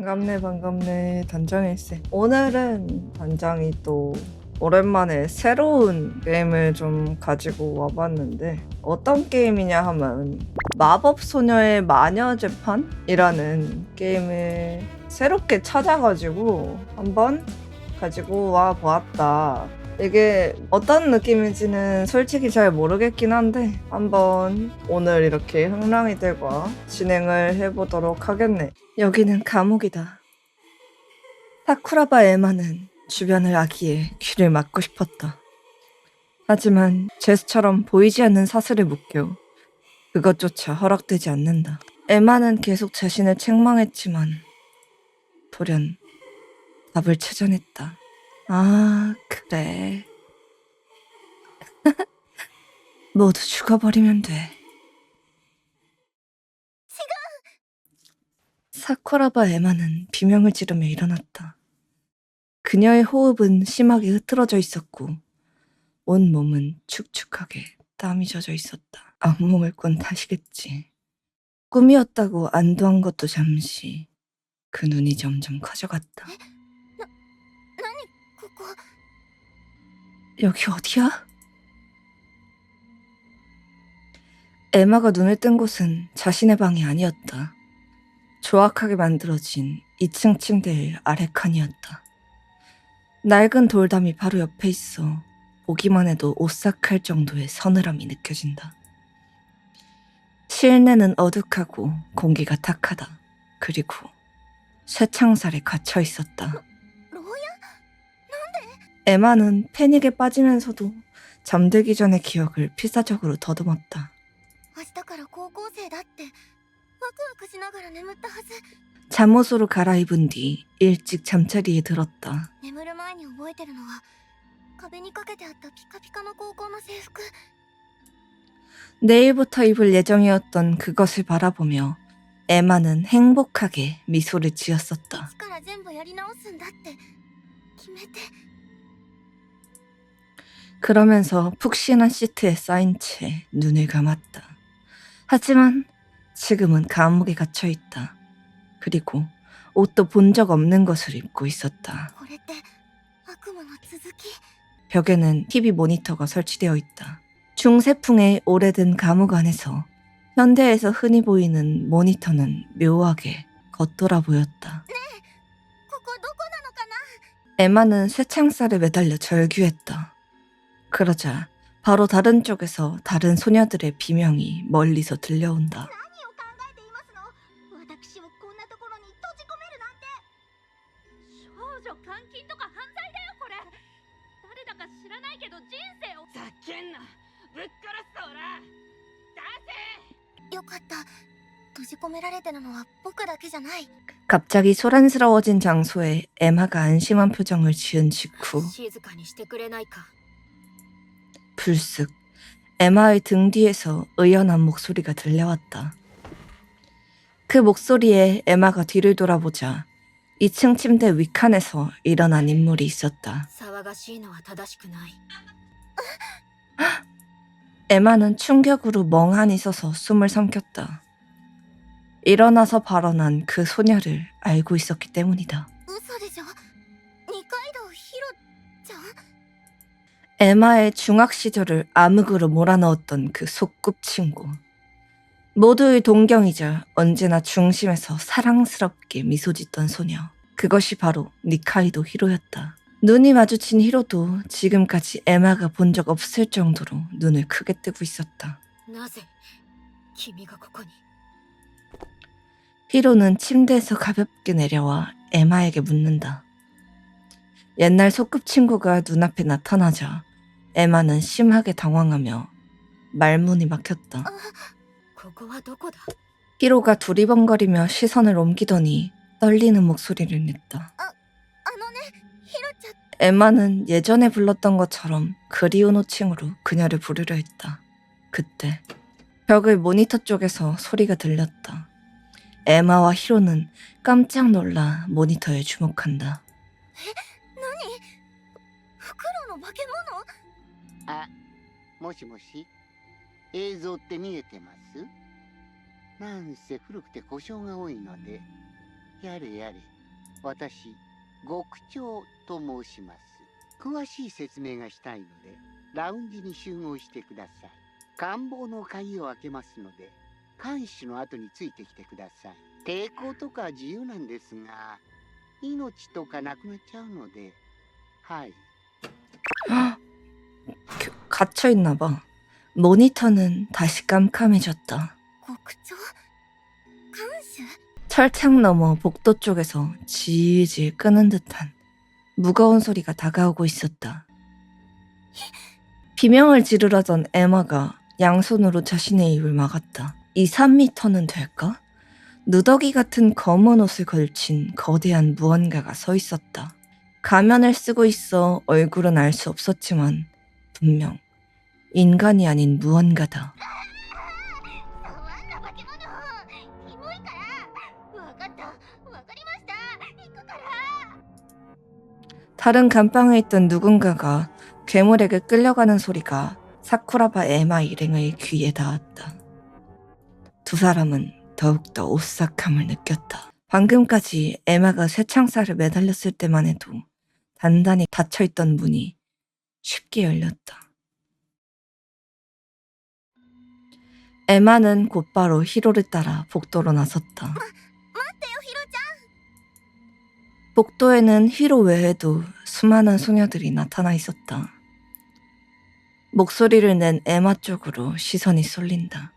반갑네 반갑네 단장일세. 오늘은 단장이 또 오랜만에 새로운 게임을 좀 가지고 와봤는데 어떤 게임이냐 하면 마법소녀의 마녀재판이라는 게임을 새롭게 찾아가지고 한번 가지고 와 보았다. 이게 어떤 느낌인지는 솔직히 잘 모르겠긴 한데 한번 오늘 이렇게 흥랑이들과 진행을 해보도록 하겠네. 여기는 감옥이다. 사쿠라바 에마는 주변을 아기에 귀를 막고 싶었다. 하지만 제스처럼 보이지 않는 사슬에 묶여 그것조차 허락되지 않는다. 에마는 계속 자신을 책망했지만 돌연 답을 찾아냈다. 아, 그래. 모두 죽어버리면 돼. 사쿠라바 에마는 비명을 지르며 일어났다. 그녀의 호흡은 심하게 흐트러져 있었고 온 몸은 축축하게 땀이 젖어 있었다. 악몽을 꾼 탓이겠지. 꿈이었다고 안도한 것도 잠시 그 눈이 점점 커져갔다. 여기 어디야? 에마가 눈을 뜬 곳은 자신의 방이 아니었다. 조악하게 만들어진 2층 침대의 아래칸이었다. 낡은 돌담이 바로 옆에 있어 보기만 해도 오싹할 정도의 서늘함이 느껴진다. 실내는 어둑하고 공기가 탁하다. 그리고 쇠창살에 갇혀 있었다. 에마는 패닉에 빠지면서도 잠들기 전의 기억을 필사적으로 더듬었다. 잠옷으로 갈아입은 뒤 일찍 잠자리에 들었다. 내일부터 입을 예정이었던 그것을 바라보며 에마는 행복하게 미소를 지었었다. 그러면서 푹신한 시트에 쌓인 채 눈을 감았다. 하지만 지금은 감옥에 갇혀 있다. 그리고 옷도 본 적 없는 것을 입고 있었다. 벽에는 TV 모니터가 설치되어 있다. 중세풍의 오래된 감옥 안에서 현대에서 흔히 보이는 모니터는 묘하게 겉돌아 보였다. 에마는 쇠창살에 매달려 절규했다. 그러자 바로 다른 쪽에서 다른 소녀들의 비명이 멀리서 들려온다. 갑자기 소란스러워진 장소에 에마가 안심한 표정을 지은 직후 불쑥 에마의 등 뒤에서 의연한 목소리가 들려왔다. 그 목소리에 에마가 뒤를 돌아보자 2층 침대 윗칸에서 일어난 인물이 있었다. 에마는 충격으로 멍하니 서서 숨을 삼켰다. 일어나서 발언한 그 소녀를 알고 있었기 때문이다. 에마의 중학 시절을 암흑으로 몰아넣었던 그 소꿉친구. 모두의 동경이자 언제나 중심에서 사랑스럽게 미소 짓던 소녀. 그것이 바로 니카이도 히로였다. 눈이 마주친 히로도 지금까지 에마가 본 적 없을 정도로 눈을 크게 뜨고 있었다. 히로는 침대에서 가볍게 내려와 에마에게 묻는다. 옛날 소꿉친구가 눈앞에 나타나자 에마는 심하게 당황하며 말문이 막혔다. 히로가 두리번거리며 시선을 옮기더니 떨리는 목소리를 냈다. 에마는 예전에 불렀던 것처럼 그리운 호칭으로 그녀를 부르려 했다. 그때 벽의 모니터 쪽에서 소리가 들렸다. 에마와 히로는 깜짝 놀라 모니터에 주목한다. あ、もしもし、映像って見えてます？なんせ古くて故障が多いので、やれやれ。私、極長と申します。詳しい説明がしたいので、ラウンジに集合してください。官房の鍵を開けますので、看守の後についてきてください。抵抗とか自由なんですが、命とかなくなっちゃうので、はい。 갇혀있나 봐. 모니터는 다시 깜깜해졌다. 国長看守 철창 너머 복도 쪽에서 질질 끄는 듯한 무거운 소리가 다가오고 있었다. 비명을 지르려던 에마가 양손으로 자신의 입을 막았다. 2, 3미터는 될까? 누더기 같은 검은 옷을 걸친 거대한 무언가가 서 있었다. 가면을 쓰고 있어 얼굴은 알 수 없었지만 분명 인간이 아닌 무언가다. 触んな化け物キモいからわかったわかりました行くから 다른 감방에 있던 누군가가 괴물에게 끌려가는 소리가 사쿠라바 에마 일행의 귀에 닿았다. 두 사람은 더욱더 오싹함을 느꼈다. 방금까지 에마가 쇠창살에 매달렸을 때만 해도 단단히 닫혀있던 문이 쉽게 열렸다. 에마는 곧바로 히로를 따라 복도로 나섰다. 待ってよヒロちゃん 복도에는 히로 외에도 수많은 소녀들이 나타나 있었다. 목소리를 낸 에마 쪽으로 시선이 쏠린다.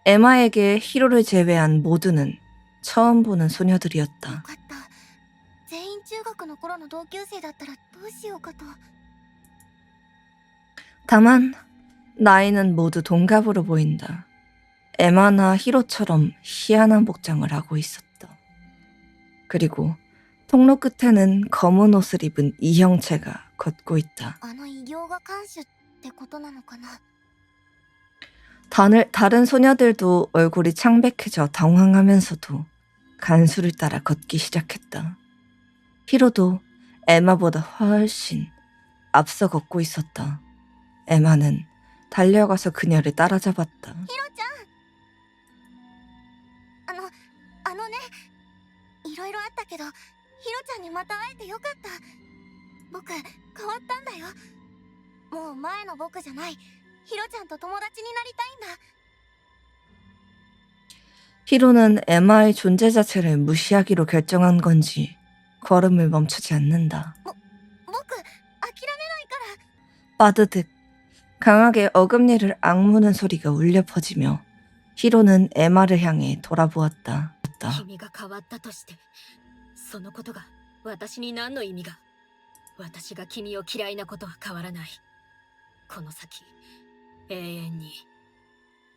에마에게 히로를 제외한 모두는 처음 보는 소녀들이었다. よかった全員中学の頃の同級生だったらどうしようかと 다만 나이는 모두 동갑으로 보인다. 에마나 히로처럼 희한한 복장을 하고 있었다. 그리고 통로 끝에는 검은 옷을 입은 이형체가 걷고 있다. あの異形が看守ってことなのかな 다른 소녀들도 얼굴이 창백해져 당황하면서도 간수를 따라 걷기 시작했다. 히로도 에마보다 훨씬 앞서 걷고 있었다. 에마는 달려가서 그녀를 따라잡았다. ヒロちゃんあのねいろいろあったけどヒロちゃんにまた会えてよかった僕変わったんだよもう前の僕じゃないヒロちゃんと友達になりたいんだ 히로는 에마의 존재 자체를 무시하기로 결정한 건지 걸음을 멈추지 않는다. 僕諦めないから 빠드득 강하게 어금니를 악무는 소리가 울려 퍼지며 히로는 에마를 향해 돌아보았다. 君が変わったとしてそのことが私に何の意味が私が君を嫌いなことは変わらないこの先永遠に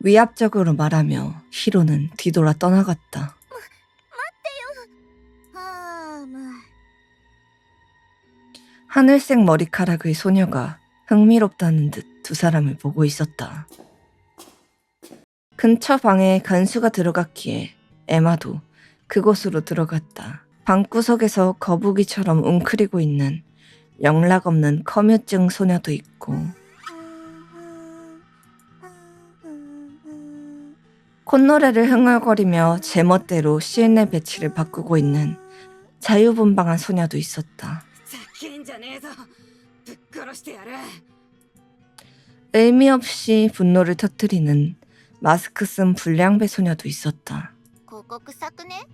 위압적으로 말하며 히로는 뒤돌아 떠나갔다. はーむ 하늘색 머리카락의 소녀가 흥미롭다는 듯 두 사람을 보고 있었다. 근처 방에 간수가 들어갔기에 에마도 그곳으로 들어갔다. 방구석에서 거북이처럼 웅크리고 있는 영락없는 커뮤증 소녀도 있고 콧노래를 흥얼거리며 제멋대로 CNL 배치를 바꾸고 있는 자유분방한 소녀도 있었다. ざけんじゃねえぞぶっ殺してやる 의미 없이 분노를 터뜨리는 마스크 쓴 불량배 소녀도 있었다. ここ臭くね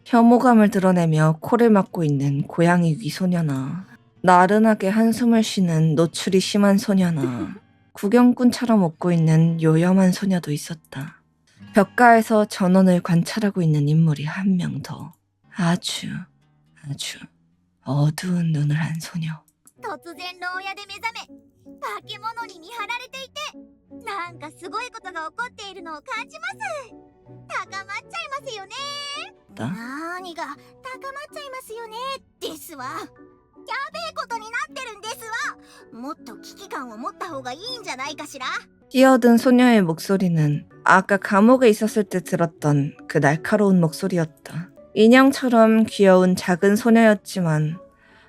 혐오감을 드러내며 코를 막고 있는 고양이 위 소녀나 나른하게 한숨을 쉬는 노출이 심한 소녀나 구경꾼처럼 웃고 있는 요염한 소녀도 있었다. 벽가에서 전원을 관찰하고 있는 인물이 한 명 더. 아주 어두운 눈을 한 소녀. 突然牢屋で目覚め化け物に見張られていてなんかすごいことが起こっているのを感じます高まっちゃいますよね 다. 何が高まっちゃいますよねですわやべえことになってるんですわもっと危機感を持った方がいいんじゃないかしら 뛰어든 소녀의 목소리는 아까 감옥에 있었을 때 들었던 그 날카로운 목소리였다. 인형처럼 귀여운 작은 소녀였지만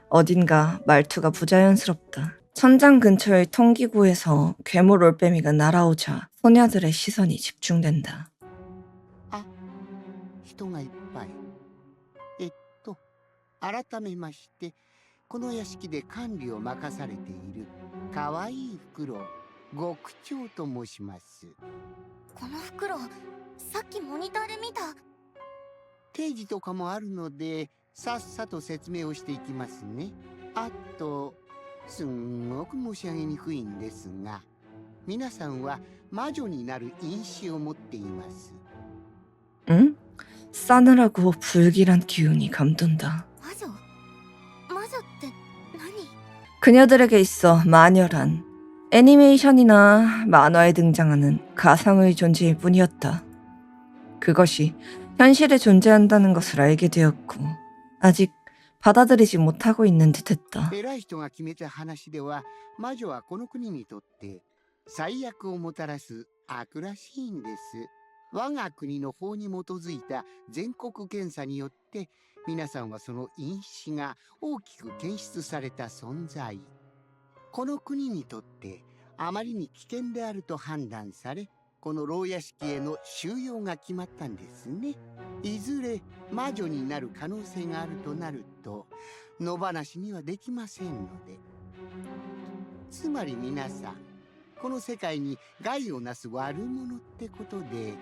어딘가 말투가 부자연스럽다. 천장 근처의 통기구에서 괴물 올빼미가 날아오자 소녀들의 시선이 집중된다. 人がいっぱい。改めまして、この屋敷で管理を任されているかわいいフクロウ、極長と申します。この袋さっきモニターで見た。定時とかもあるので、さっさと説明をしていきますね。あと、すんごく申し上げにくいんですが、皆さんは魔女になる因子を持っています。 응? 싸늘하고 불길한 기운이 감돈다. 魔女って何？ 그녀들에게 있어 마녀란 애니메이션이나 만화에 등장하는 가상의 존재일 뿐이었다. 그것이 현실에 존재한다는 것을 알게 되었고 아직 받아들이지 못하고 있는 듯했다. 偉い人が決めた話では、魔女はこの国にとって最悪をもたらす悪らしいんです。我が国の法に基づいた全国検査によって、皆さんはその因子が大きく検出された存在。この国にとってあまりに危険であると判断され、この牢屋敷への収容が決まったんですね。いずれ魔女になる可能性があるとなると、野放しにはできませんので。つまり皆さん、この世界に害をなす悪者ってことで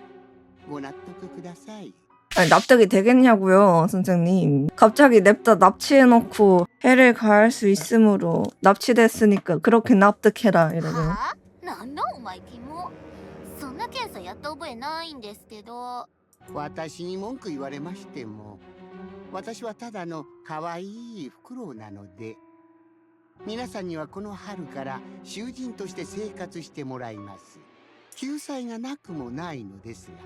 ご納得ください。 아니, 납득이 되겠냐고요, 선생님. 갑자기 냅다 납치해놓고 해를 가할 수 있으므로 납치됐으니까 그렇게 납득해라 이러고. はあ？なんだお前キモ。そんな検査やった覚えないんですけど。私に文句言われましても、私はただの可愛いフクロウなので、皆さんにはこの春から囚人として生活してもらいます。救済がなくもないのですが、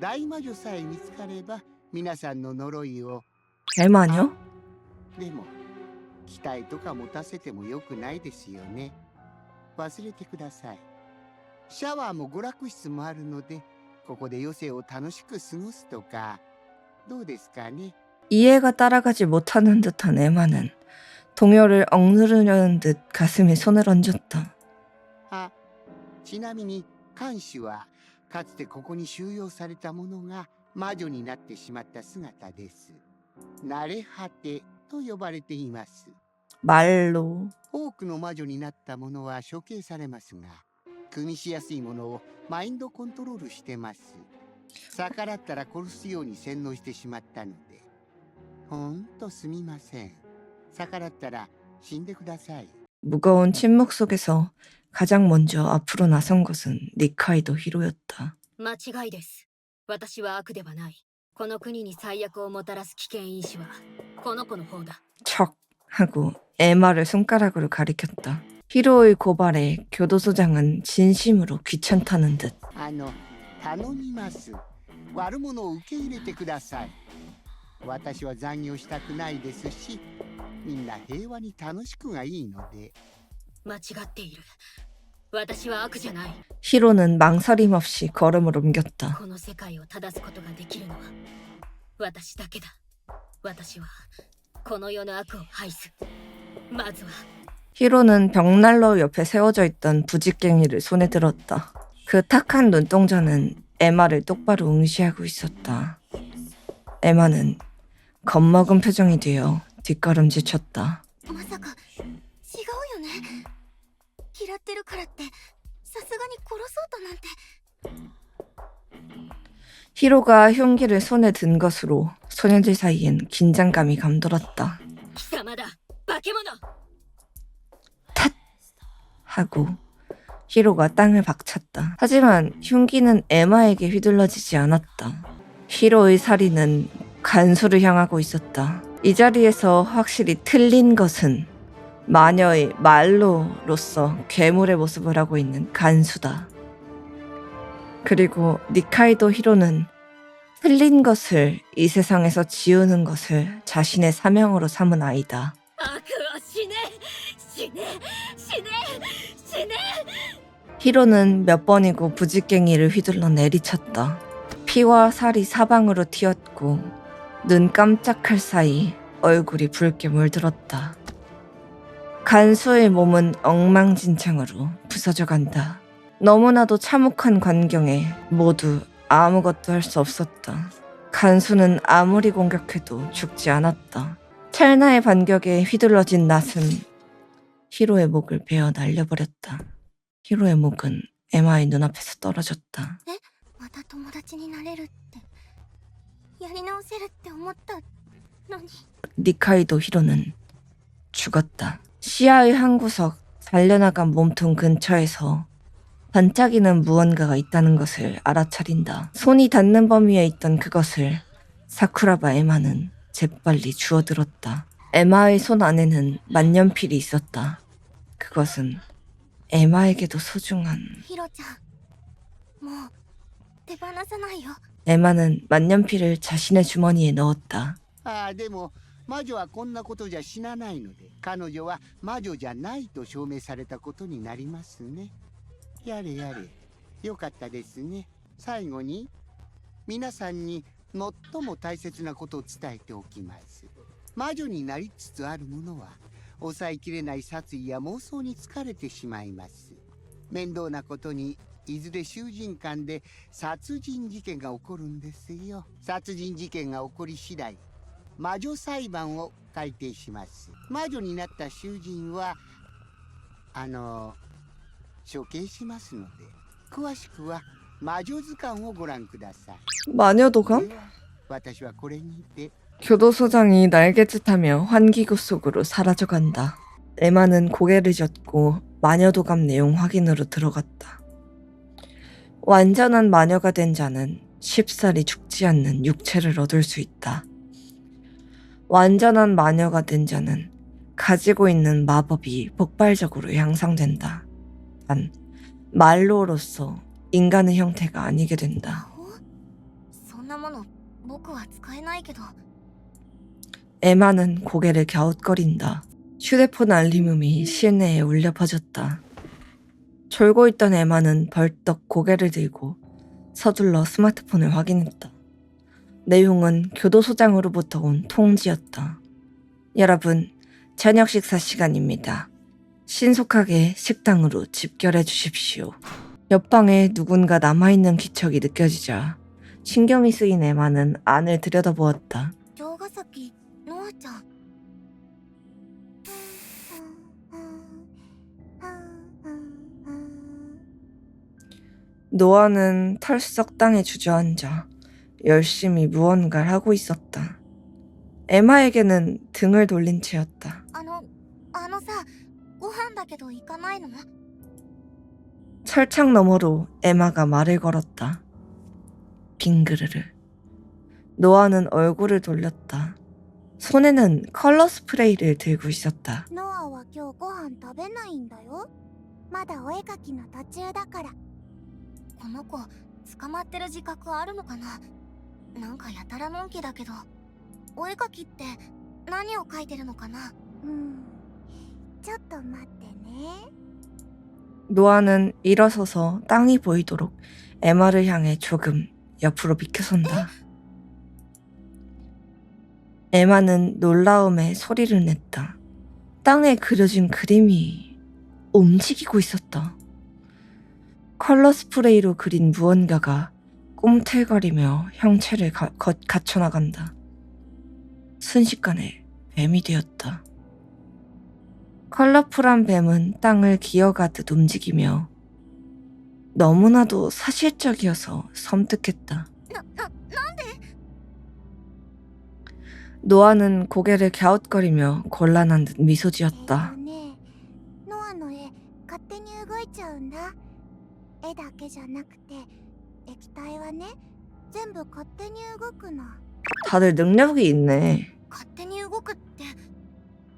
大魔女さえ見つかれば皆さんの呪いを。 개마녀? でも期待とか持たせてもよくないですよね。忘れてください。シャワーも娯楽室もあるので、ここで余生を楽しく過ごすとかどうですかね。 이해가 따라가지 못하는 듯한 에마는 동요를 억누르려는 듯 가슴에 손을 얹었다. あ、ちなみに看守はかつてここに収容された者が魔女になってしまった姿です。慣れ果てと呼ばれています。 말로. 多くの魔女になった者は処刑されますが、組みしやすいものをマインドコントロールしてます。逆らったら殺すように洗脳してしまったので、ほんとすみません。逆らったら死んでください。 무거운 침묵 속에서 가장 먼저 앞으로 나선 것은 니카이도 히로였다. 間違いです。私は悪ではない。この国に最悪をもたらす危険因子はこの子の方だ。 척 하고 에마를 손가락으로 가리켰다. 히로의 고발에 교도소장은 진심으로 귀찮다는 듯. 頼みます。悪者を受け入れてください。私は残業したくないですし、みんな平和に楽しくがいいので。間違っている。私は悪じゃない。 히로는 망설임 없이 걸음을 옮겼다. この世界を正すことができるのは私だけだ。私はこの世の悪を排す。まずは。 히로는 벽난로 옆에 세워져 있던 부직갱이를 손에 들었다. 그 탁한 눈동자는 에마를 똑바로 응시하고 있었다. 에마는 겁먹은 표정이 되어 뒷걸음질 쳤다. まさか違うよね。嫌ってるからってさすがに殺そうとなんて。 히로가 흉기를 손에 든 것으로 소녀들 사이엔 긴장감이 감돌았다. 貴様だ、化け物。 탓! 하고 히로가 땅을 박찼다. 하지만 흉기는 에마에게 휘둘러지지 않았다. 히로의 살인은 간수를 향하고 있었다. 이 자리에서 확실히 틀린 것은 마녀의 말로로서 괴물의 모습을 하고 있는 간수다. 그리고 니카이도 히로는 틀린 것을 이 세상에서 지우는 것을 자신의 사명으로 삼은 아이다. 悪は死ね、死ね、死ね、死ね。 히로는 몇 번이고 부직갱이를 휘둘러 내리쳤다. 피와 살이 사방으로 튀었고 눈 깜짝할 사이 얼굴이 붉게 물들었다. 간수의 몸은 엉망진창으로 부서져 간다. 너무나도 참혹한 광경에 모두 아무것도 할 수 없었다. 간수는 아무리 공격해도 죽지 않았다. 찰나의 반격에 휘둘러진 낫은 히로의 목을 베어 날려버렸다. 히로의 목은 에마의 눈앞에서 떨어졌다. また友達になれるってやり直せるって思ったのに 니카이도 히로는 죽었다. 시야의 한 구석 잘려나간 몸통 근처에서 반짝이는 무언가가 있다는 것을 알아차린다. 손이 닿는 범위에 있던 그것을 사쿠라바 에마는 재빨리 주워들었다. 에마의 손 안에는 만년필이 있었다. 그것은 에마에게도 소중한. ヒロちゃんもう手放さないよ 에마는 만년필을 자신의 주머니에 넣었다. ああ、でも魔女はこんなことじゃ死なないので、彼女は魔女じゃないと証明されたことになりますね。やれやれ、よかったですね。最後に皆さんに最も大切なことを伝えておきます。魔女になりつつある者は抑えきれない殺意や妄想に疲れてしまいます。面倒なことにいずれ囚人間で殺人事件が起こるんですよ。殺人事件が起こり次第、魔女裁判を改定します。魔女になった囚人は処刑しますので、詳しくは魔女図鑑をご覧ください。 마녀도감? では私はこれにて。 교도소장이 날개짓하며 환기구 속으로 사라져간다. 에마는 고개를 젓고 마녀도감 내용 확인으로 들어갔다. 완전한 마녀가 된 자는 쉽사리 죽지 않는 육체를 얻을 수 있다. 완전한 마녀가 된 자는 가지고 있는 마법이 폭발적으로 향상된다. 단, 말로로서 인간의 형태가 아니게 된다. 魔法そんなもの僕は使えないけど 에마는 고개를 갸웃거린다. 휴대폰 알림음이 실내에 울려 퍼졌다. 졸고 있던 에마는 벌떡 고개를 들고 서둘러 스마트폰을 확인했다. 내용은 교도소장으로부터 온 통지였다. 여러분, 저녁 식사 시간입니다. 신속하게 식당으로 집결해 주십시오. 옆방에 누군가 남아있는 기척이 느껴지자 신경이 쓰인 에마는 안을 들여다보았다. 城ヶ崎ノアちゃん 노아는 털썩 땅에 주저앉아 열심히 무언가를 하고 있었다. 에마에게는 등을 돌린 채였다. あのさご飯だけど行かないの 철창 너머로 에마가 말을 걸었다. 빙그르르. 노아는 얼굴을 돌렸다. 손에는 컬러 스프레이를 들고 있었다. ノアは今日ご飯食べないんだよまだお絵かきの途中だからこの子捕まってる自覚あるのかななんかやたらのんきだけどお絵かきって何を描いてるのかなちょっと待ってね 노아는 일어서서 땅이 보이도록 에마를 향해 조금 옆으로 비켜선다. 에마는 놀라움에 소리를 냈다. 땅에 그려진 그림이 움직이고 있었다. 컬러 스프레이로 그린 무언가가 꿈틀거리며 형체를 갖춰나간다. 순식간에 뱀이 되었다. 컬러풀한 뱀은 땅을 기어가듯 움직이며 너무나도 사실적이어서 섬뜩했다. 노아는 고개를 갸웃거리며 곤란한 듯 미소 지었다. ねノアの絵勝手に動いちゃうんだ絵だけじゃなくて液体はね全部勝手に動くの 다들 능력이 있네. 勝手に動くって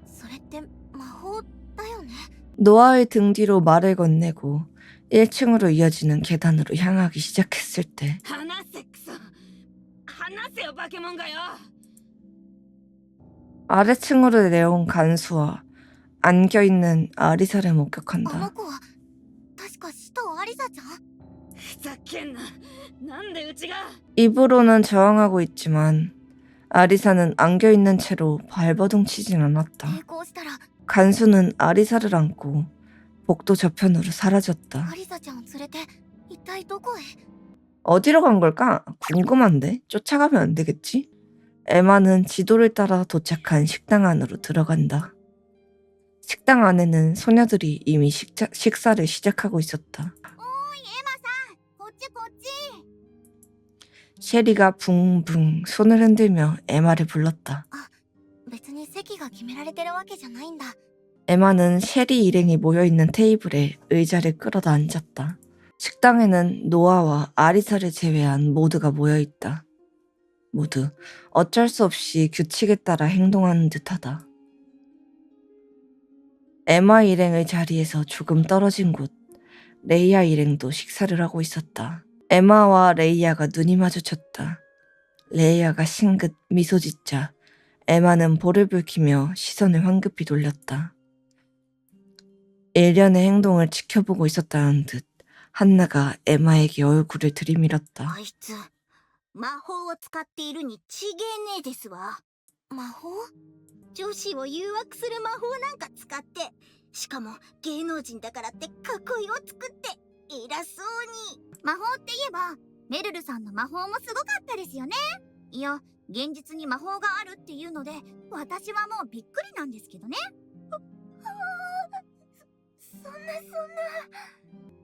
それって魔法だよね 노아의 등 뒤로 말을 건네고 1층으로 이어지는 계단으로 향하기 시작했을 때 話せクソ話せよバケモンがよ 아래층으로 내려온 간수와 안겨있는 아리사를 あの 목격한다. 子は確か使徒アリサちゃんふざけんななんでうちが 입으로는 저항하고 있지만 아리사는 안겨있는 채로 발버둥 치진 않았다. 抵抗したら 간수는 아리사를 안고 복도 저편으로 사라졌다. アリサちゃんを連れて一体どこへ 어디로 간 걸까? 궁금한데? 쫓아가면 안 되겠지? 에마는 지도를 따라 도착한 식당 안으로 들어간다. 식당 안에는 소녀들이 이미 식사를 시작하고 있었다. こっちこっち。 셰리가 붕붕 손을 흔들며 에마를 불렀다. 別に席が決められてるわけじゃないんだ。 에마는 셰리 일행이 모여있는 테이블에 의자를 끌어다 앉았다. 식당에는 노아와 아리사를 제외한 모두가 모여있다. 모두 어쩔 수 없이 규칙에 따라 행동하는 듯하다. 에마 일행의 자리에서 조금 떨어진 곳, 레이아 일행도 식사를 하고 있었다. 에마와 레이아가 눈이 마주쳤다. 레이아가 싱긋 미소 짓자 에마는 볼을 붉히며 시선을 황급히 돌렸다. 일련의 행동을 지켜보고 있었다는 듯 한나가 에마에게 얼굴을 들이밀었다. あいつ、魔法を使っているにちげえねえですわ。魔法？女子を誘惑する魔法なんか使って、しかも芸能人だからって囲いを作って偉そうに。魔法って言えばメルルさんの魔法もすごかったですよね。いや、現実に魔法があるっていうので私はもうびっくりなんですけどね。そんな。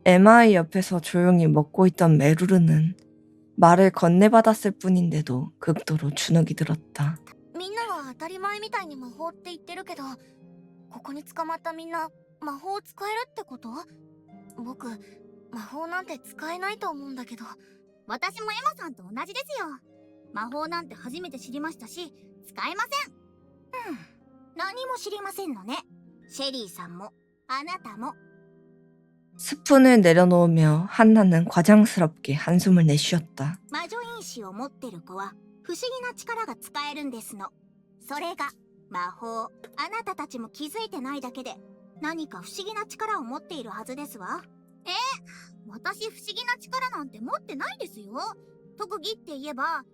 에마의 옆에서 조용히 먹고 있던 메루르는 말을 건네받았을 뿐인데도 극도로 주눅이 들었다. みんなは当たり前みたいに魔法って言ってるけど、ここに捕まったみんな魔法を使えるってこと？僕、魔法なんて使えないと思うんだけど。私もエマさんと同じですよ。魔法なんて初めて知りましたし、使えません。何も知りませんのね。シェリーさんも、あなたも。 스푼을 내려놓으며 한나는 과장스럽게 한숨을 내쉬었다. 魔女因子を持ってる子は不思議な力が使えるんですの。それが魔法。あなたたちも気づいてないだけで何か不思議な力を持っているはずですわ。私不思議な力なんて持ってないですよ。特技って言えば。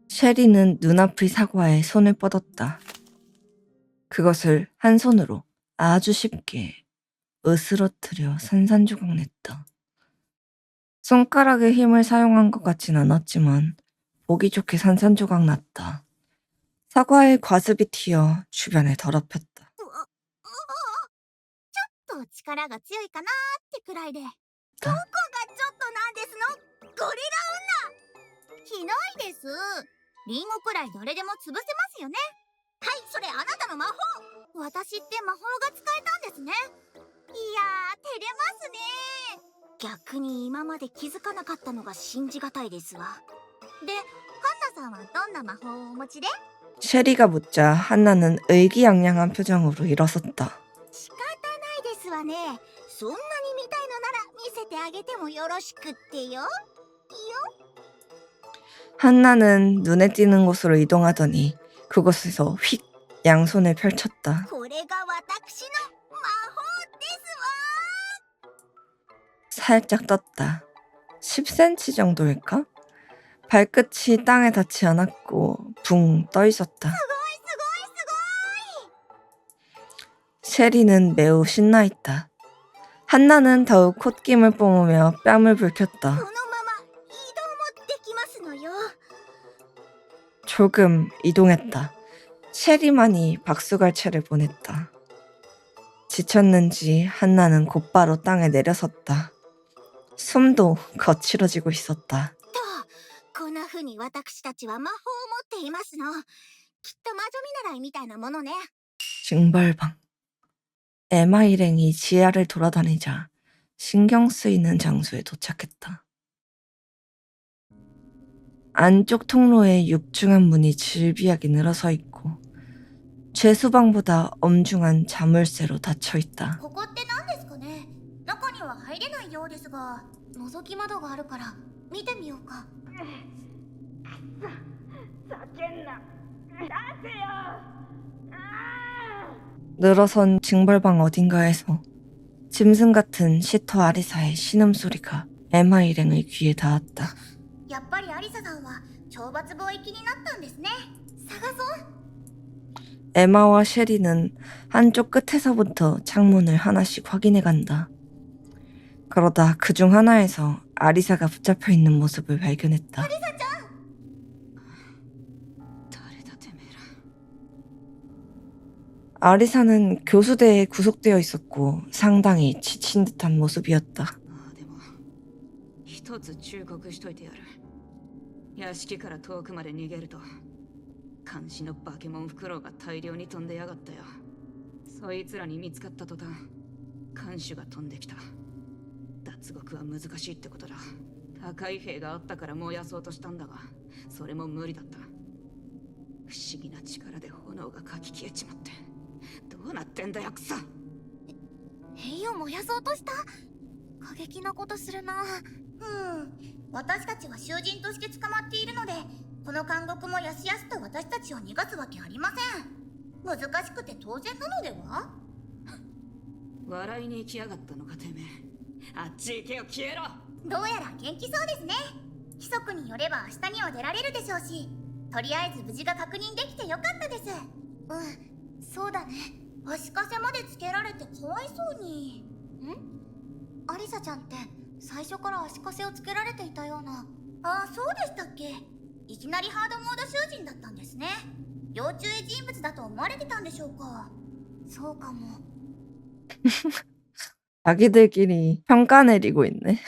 셰리는 눈앞의 사과에 손을 뻗었다. 그것을 한 손으로 아주 쉽게 으스러뜨려 산산조각 냈다. 손가락에 힘을 사용한 것 같진 않았지만 보기 좋게 산산조각 났다. 사과의 과습이 튀어 주변에 더럽혔다. ちょっと力が強いかなってくらいで。どこがちょっとなんですの？ゴリラ女。ひどいです。リンゴくらい誰でも潰せますよね。はい、それあなたの魔法。私って魔法が使えたんですね。いやー、照れますね。逆に今まで気づかなかったのが信じがたいですわ。で、ハンナさんはどんな魔法をお持ちで？ 셰리가 묻자 한나는 의기양양한 표정으로 일어섰다. 仕方ないですわね。そんなに見たいのなら見せてあげてもよろしくってよ。 한나는 눈에 띄는 곳으로 이동하더니 그곳에서 휙 양손을 펼쳤다. これが私の魔法ですわ。 살짝 떴다. 10cm 정도일까? 발끝이 땅에 닿지 않았고 붕 떠 있었다. すごいすごい。 셰리는 매우 신나 있다. 한나는 더욱 콧김을 뿜으며 뺨을 붉혔다. このまま移動もできますのよ。 조금 이동했다. 셰리만이 박수갈채를 보냈다. 지쳤는지 한나는 곧바로 땅에 내려섰다. 숨도 거칠어지고 있었다. こんな風に私たちは魔法を持っていますの。きっと魔女見習いみたいなものね。 징벌방. 에마 일행이 지하를 돌아다니자 신경 쓰이는 장소에 도착했다. 안쪽 통로에 육중한 문이 질비하게 늘어서 있고 죄수방보다 엄중한 자물쇠로 닫혀 있다. ここって何ですかね。中には入れないようですが、覗き窓があるから見てみようか。 늘어선 징벌방 어딘가에서 짐승 같은 시터 아리사의 신음소리가 에마 일행의 귀에 닿았다. やっぱりアリサさんは懲罰房行きになったんですね。探そう。 에마와 셰리는 한쪽 끝에서부터 창문을 하나씩 확인해 간다. 그러다 그중 하나에서 아리사가 붙잡혀 있는 모습을 발견했다. 아리사는 교수대에 구속되어 있었고 상당히 지친 듯한 모습이었다. ああでも一つ忠告しといてやる。屋敷から遠くまで逃げると監視のバケモンフクロウが大量に飛んでやがったよ。そいつらに見つかった途端看守が飛んできた。脱獄は難しいってことだ。高い兵があったから燃やそうとしたんだがそれも無理だった。不思議な力で炎がかき消えちまってどうなってんだよクソ。兵を燃やそうとした。過激なことするな。私たちは囚人として捕まっているので、この監獄もやすやすと私たちを逃がすわけありません。難しくて当然なのでは。笑いに行きやがったのかてめえ。あっち行けよ消えろ。どうやら元気そうですね。規則によれば明日には出られるでしょうし、とりあえず無事が確認できてよかったです。そうだね。足かせまでつけられてかわいそうに。アリサちゃんって最初から足かせをつけられていたような。ああ、そうでしたっけ。いきなりハードモード囚人だったんですね。要注意人物だと思われてたんでしょうか。そうかも。 자기들끼리 평가 내리고 있네.